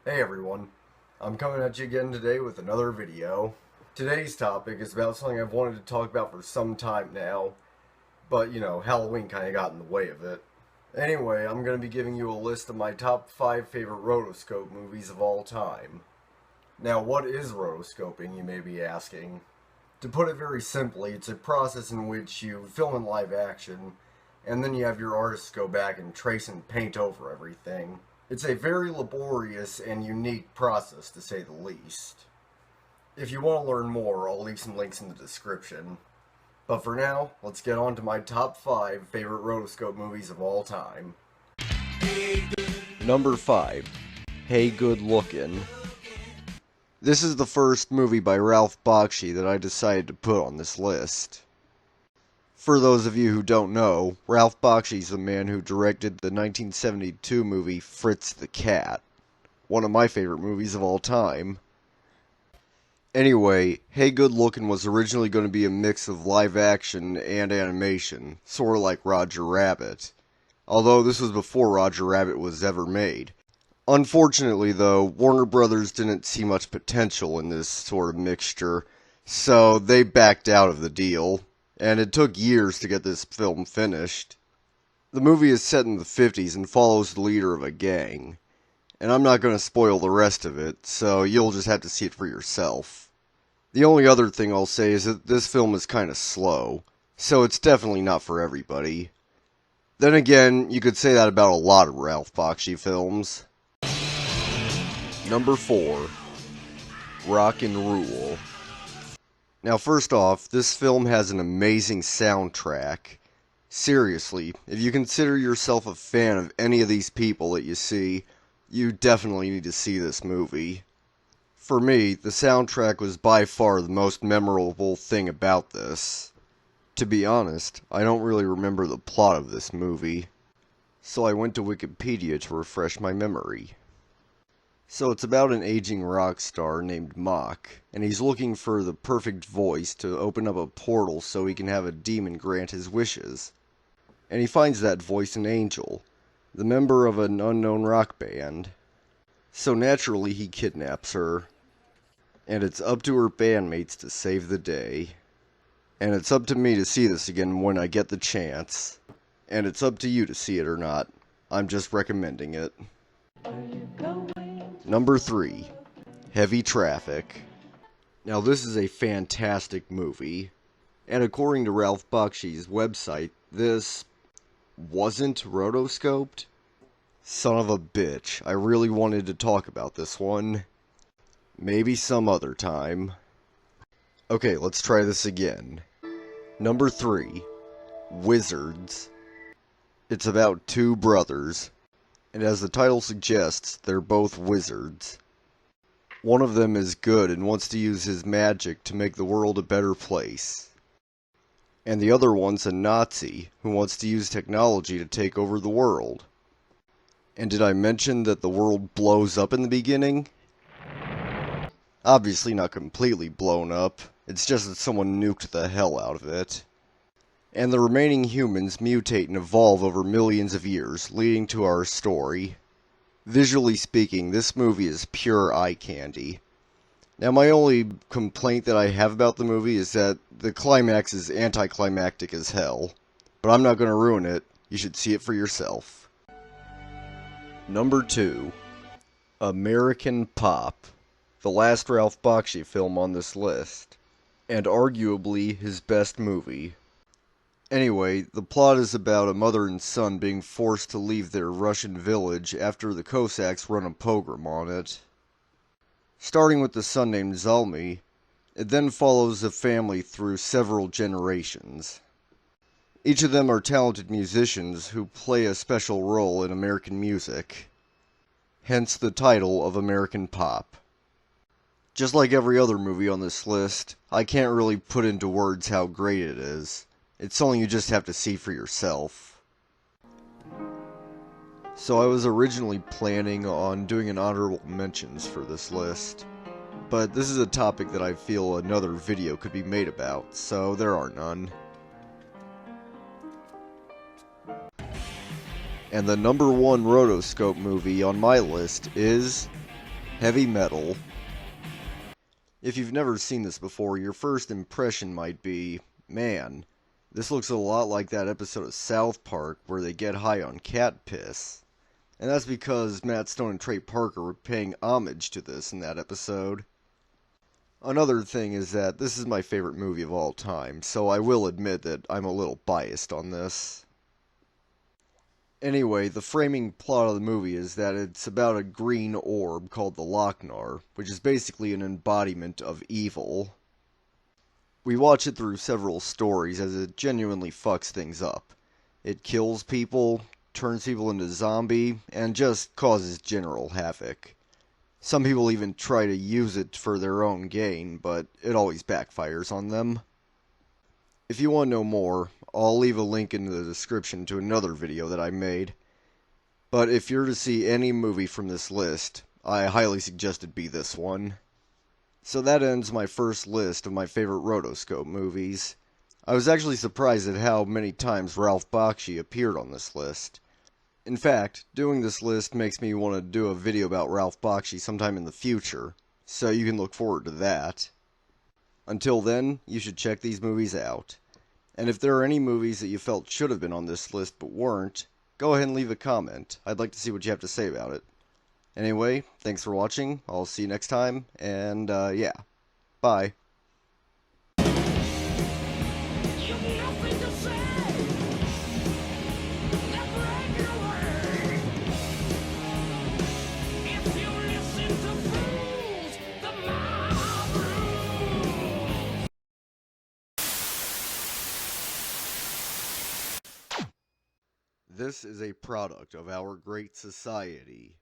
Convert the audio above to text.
Hey everyone, I'm coming at you again today with another video. Today's topic is about something I've wanted to talk about for some time now, but Halloween kind of got in the way of it. Anyway, I'm going to be giving you a list of my top 5 favorite rotoscope movies of all time. Now, what is rotoscoping, you may be asking? To put it very simply, it's a process in which you film in live action, and then you have your artists go back and trace and paint over everything. It's a very laborious and unique process, to say the least. If you want to learn more, I'll leave some links in the description. But for now, let's get on to my top 5 favorite rotoscope movies of all time. Number 5. Hey Good Lookin'. This is the first movie by Ralph Bakshi that I decided to put on this list. For those of you who don't know, Ralph Bakshi is the man who directed the 1972 movie Fritz the Cat, one of my favorite movies of all time. Anyway, Hey Good Lookin' was originally going to be a mix of live action and animation, sort of like Roger Rabbit, although this was before Roger Rabbit was ever made. Unfortunately, though, Warner Brothers didn't see much potential in this sort of mixture, so they backed out of the deal, and it took years to get this film finished. The movie is set in the 50s and follows the leader of a gang, and I'm not going to spoil the rest of it, so you'll just have to see it for yourself. The only other thing I'll say is that this film is kind of slow, so it's definitely not for everybody. Then again, you could say that about a lot of Ralph Bakshi films. Number 4. Rock and Rule. Now first off, this film has an amazing soundtrack. Seriously, if you consider yourself a fan of any of these people that you see, you definitely need to see this movie. For me, the soundtrack was by far the most memorable thing about this. To be honest, I don't really remember the plot of this movie, so I went to Wikipedia to refresh my memory. So it's about an aging rock star named Mock, and he's looking for the perfect voice to open up a portal so he can have a demon grant his wishes. And he finds that voice in Angel, the member of an unknown rock band. So naturally he kidnaps her, and it's up to her bandmates to save the day. And it's up to me to see this again when I get the chance. And it's up to you to see it or not. I'm just recommending it. Number 3. Heavy Traffic. Now this is a fantastic movie, and according to Ralph Bakshi's website, this wasn't rotoscoped? Son of a bitch, I really wanted to talk about this one. Maybe some other time. Okay, let's try this again. Number 3. Wizards. It's about two brothers, and as the title suggests, they're both wizards. One of them is good and wants to use his magic to make the world a better place. And the other one's a Nazi who wants to use technology to take over the world. And did I mention that the world blows up in the beginning? Obviously not completely blown up, it's just that someone nuked the hell out of it. And the remaining humans mutate and evolve over millions of years, leading to our story. Visually speaking, this movie is pure eye candy. Now my only complaint that I have about the movie is that the climax is anticlimactic as hell. But I'm not going to ruin it, you should see it for yourself. Number 2. American Pop. The last Ralph Bakshi film on this list. And arguably his best movie. Anyway, the plot is about a mother and son being forced to leave their Russian village after the Cossacks run a pogrom on it. Starting with the son named Zalmy, it then follows the family through several generations. Each of them are talented musicians who play a special role in American music. Hence the title of American Pop. Just like every other movie on this list, I can't really put into words how great it is. It's something you just have to see for yourself. So I was originally planning on doing an honorable mentions for this list, but this is a topic that I feel another video could be made about, so there are none. And the number 1 rotoscope movie on my list is Heavy metal. If you've never seen this before, your first impression might be, man, this looks a lot like that episode of South Park where they get high on cat piss. And that's because Matt Stone and Trey Parker were paying homage to this in that episode. Another thing is that this is my favorite movie of all time, so I will admit that I'm a little biased on this. Anyway, the framing plot of the movie is that it's about a green orb called the Lochnar, which is basically an embodiment of evil. We watch it through several stories as it genuinely fucks things up. It kills people, turns people into zombie, and just causes general havoc. Some people even try to use it for their own gain, but it always backfires on them. If you want to know more, I'll leave a link in the description to another video that I made. But if you're to see any movie from this list, I highly suggest it be this one. So that ends my first list of my favorite rotoscope movies. I was actually surprised at how many times Ralph Bakshi appeared on this list. In fact, doing this list makes me want to do a video about Ralph Bakshi sometime in the future, so you can look forward to that. Until then, you should check these movies out. And if there are any movies that you felt should have been on this list but weren't, go ahead and leave a comment. I'd like to see what you have to say about it. Anyway, thanks for watching. I'll see you next time, and yeah, bye. This is a product of our great society.